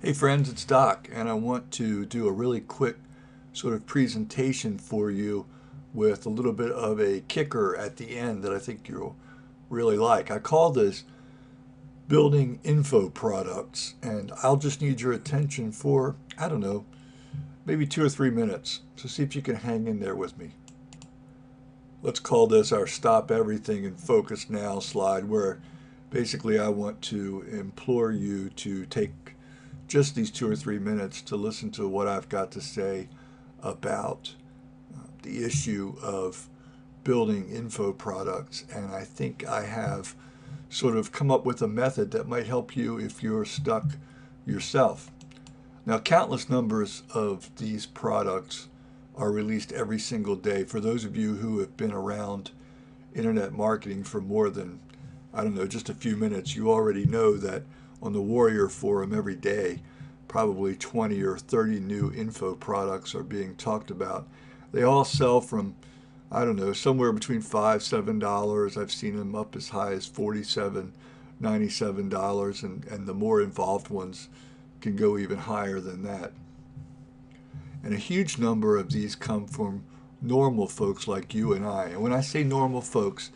Hey friends, it's Doc, and I want to do a really quick sort of presentation for you with a little bit of a kicker at the end that I think you'll really like. I call this building info products, and I'll just need your attention for, I don't know, maybe 2 or 3 minutes. So see if you can hang in there with me. Let's call this our stop everything and focus now slide, where basically I want to implore you to take just these 2 or 3 minutes to listen to what I've got to say about the issue of building info products. And I think I have sort of come up with a method that might help you if you're stuck yourself. Now, countless numbers of these products are released every single day. For those of you who have been around internet marketing for more than, I don't know, just a few minutes, you already know that on the Warrior Forum every day, probably 20 or 30 new info products are being talked about. They all sell from, I don't know, somewhere between $5, $7. I've seen them up as high as $47, $97, and the more involved ones can go even higher than that. And a huge number of these come from normal folks like you and I. And when I say normal folks,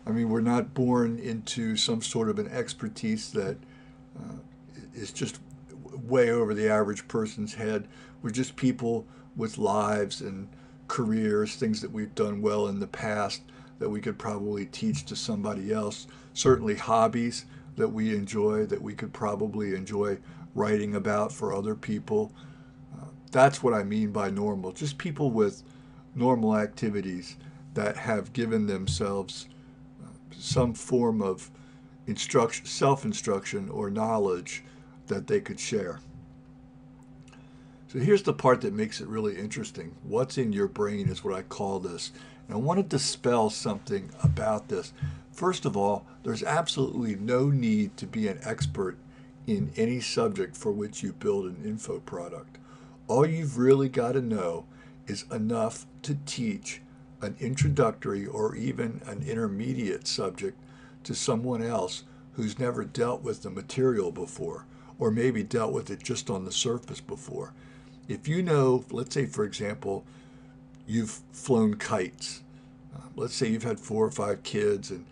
I mean we're not born into some sort of an expertise that uh, is just way over the average person's head. We're just people with lives and careers, things that we've done well in the past that we could probably teach to somebody else. Certainly hobbies that we enjoy that we could probably enjoy writing about for other people. That's what I mean by normal. Just people with normal activities that have given themselves some form of instruction, self-instruction or knowledge that they could share. So here's the part that makes it really interesting. What's in your brain is what I call this. And I want to dispel something about this. First of all, there's absolutely no need to be an expert in any subject for which you build an info product. All you've really got to know is enough to teach an introductory or even an intermediate subject to someone else who's never dealt with the material before, or maybe dealt with it just on the surface before. If you know, let's say, for example, you've flown kites. Let's say you've had 4 or 5 kids and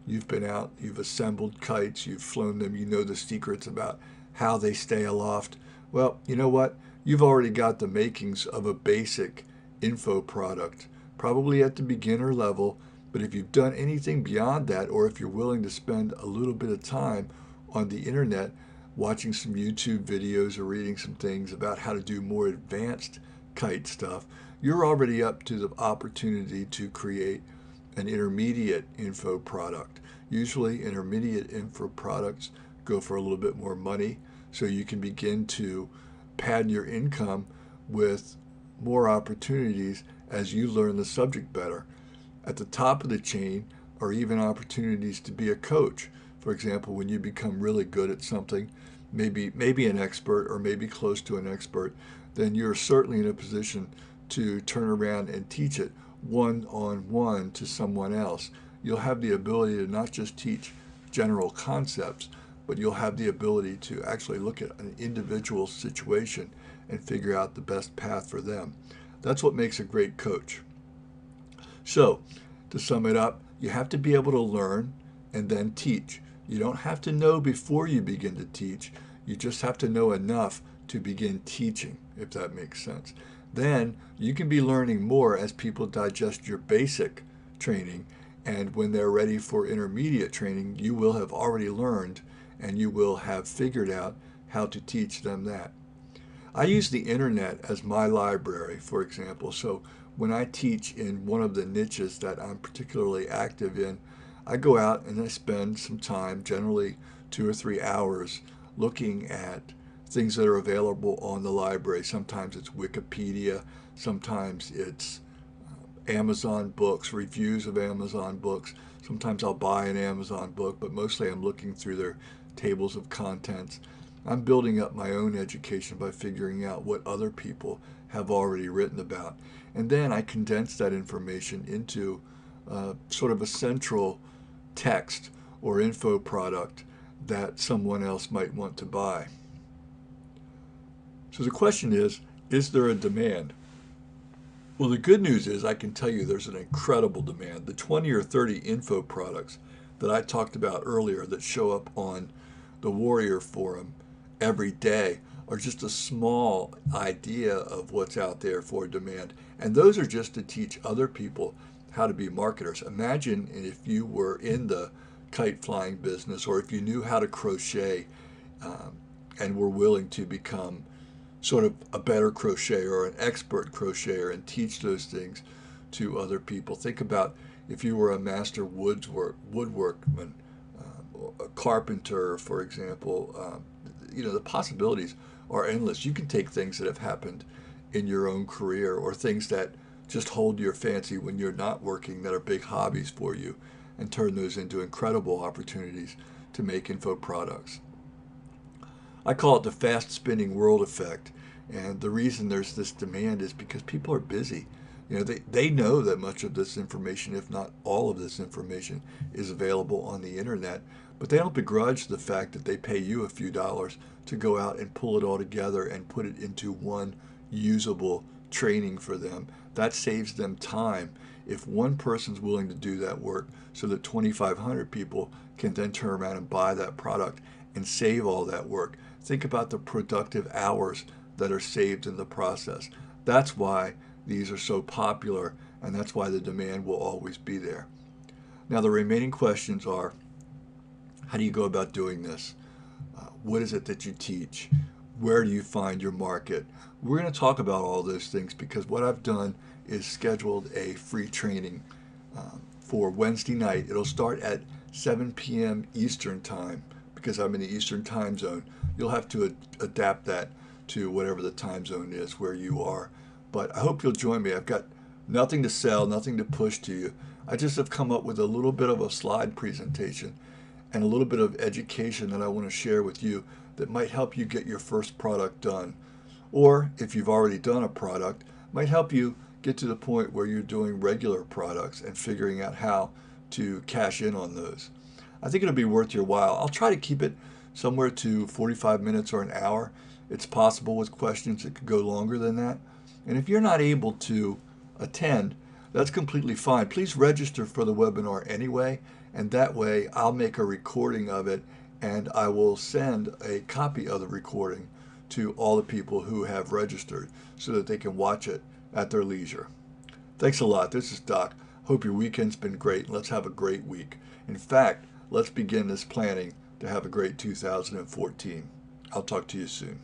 you've been out, you've assembled kites, you've flown them, you know the secrets about how they stay aloft. Well, you know what? You've already got the makings of a basic info product, probably at the beginner level. But if you've done anything beyond that, or if you're willing to spend a little bit of time on the internet watching some YouTube videos or reading some things about how to do more advanced kite stuff, you're already up to the opportunity to create an intermediate info product. Usually intermediate info products go for a little bit more money, so you can begin to pad your income with more opportunities as you learn the subject better. At the top of the chain are even opportunities to be a coach. For example, when you become really good at something, maybe an expert or maybe close to an expert, then you're certainly in a position to turn around and teach it one-on-one to someone else. You'll have the ability to not just teach general concepts, but you'll have the ability to actually look at an individual situation and figure out the best path for them. That's what makes a great coach. So, to sum it up, you have to be able to learn and then teach. You don't have to know before you begin to teach. You just have to know enough to begin teaching, if that makes sense. Then you can be learning more as people digest your basic training. And when they're ready for intermediate training, you will have already learned and you will have figured out how to teach them that. I use the internet as my library, for example. So when I teach in one of the niches that I'm particularly active in, I go out and I spend some time, generally 2 or 3 hours, looking at things that are available on the library. Sometimes it's Wikipedia, sometimes it's Amazon books, reviews of Amazon books. Sometimes I'll buy an Amazon book, but mostly I'm looking through their tables of contents. I'm building up my own education by figuring out what other people have already written about. And then I condense that information into sort of a central text or info product that someone else might want to buy. So the question is there a demand? Well, the good news is I can tell you there's an incredible demand. The 20 or 30 info products that I talked about earlier that show up on the Warrior Forum every day are just a small idea of what's out there for demand. And those are just to teach other people how to be marketers. Imagine if you were in the kite flying business, or if you knew how to crochet, and were willing to become sort of a better crocheter or an expert crocheter and teach those things to other people. Think about if you were a master woodworkman, or a carpenter, for example. The possibilities are endless. You can take things that have happened in your own career, or things that just hold your fancy when you're not working, that are big hobbies for you, and turn those into incredible opportunities to make info products. I call it the fast spinning world effect. And the reason there's this demand is because people are busy. They know that much of this information, if not all of this information, is available on the internet, but they don't begrudge the fact that they pay you a few dollars to go out and pull it all together and put it into one usable training for them. That saves them time. If one person's willing to do that work so that 2,500 people can then turn around and buy that product and save all that work, think about the productive hours that are saved in the process. That's why these are so popular, and that's why the demand will always be there. Now, the remaining questions are, how do you go about doing this? What is it that you teach? Where do you find your market? We're going to talk about all those things, because what I've done is scheduled a free training for Wednesday night. It'll start at 7 p.m. Eastern time, because I'm in the Eastern time zone. You'll have to adapt that to whatever the time zone is where you are. But I hope you'll join me. I've got nothing to sell, nothing to push to you. I just have come up with a little bit of a slide presentation and a little bit of education that I want to share with you that might help you get your first product done. Or if you've already done a product, might help you get to the point where you're doing regular products and figuring out how to cash in on those. I think it'll be worth your while. I'll try to keep it somewhere to 45 minutes or an hour. It's possible with questions it could go longer than that. And if you're not able to attend, that's completely fine. Please register for the webinar anyway, and that way I'll make a recording of it, and I will send a copy of the recording to all the people who have registered so that they can watch it at their leisure. Thanks a lot. This is Doc. Hope your weekend's been great. Let's have a great week. In fact, let's begin this planning to have a great 2014. I'll talk to you soon.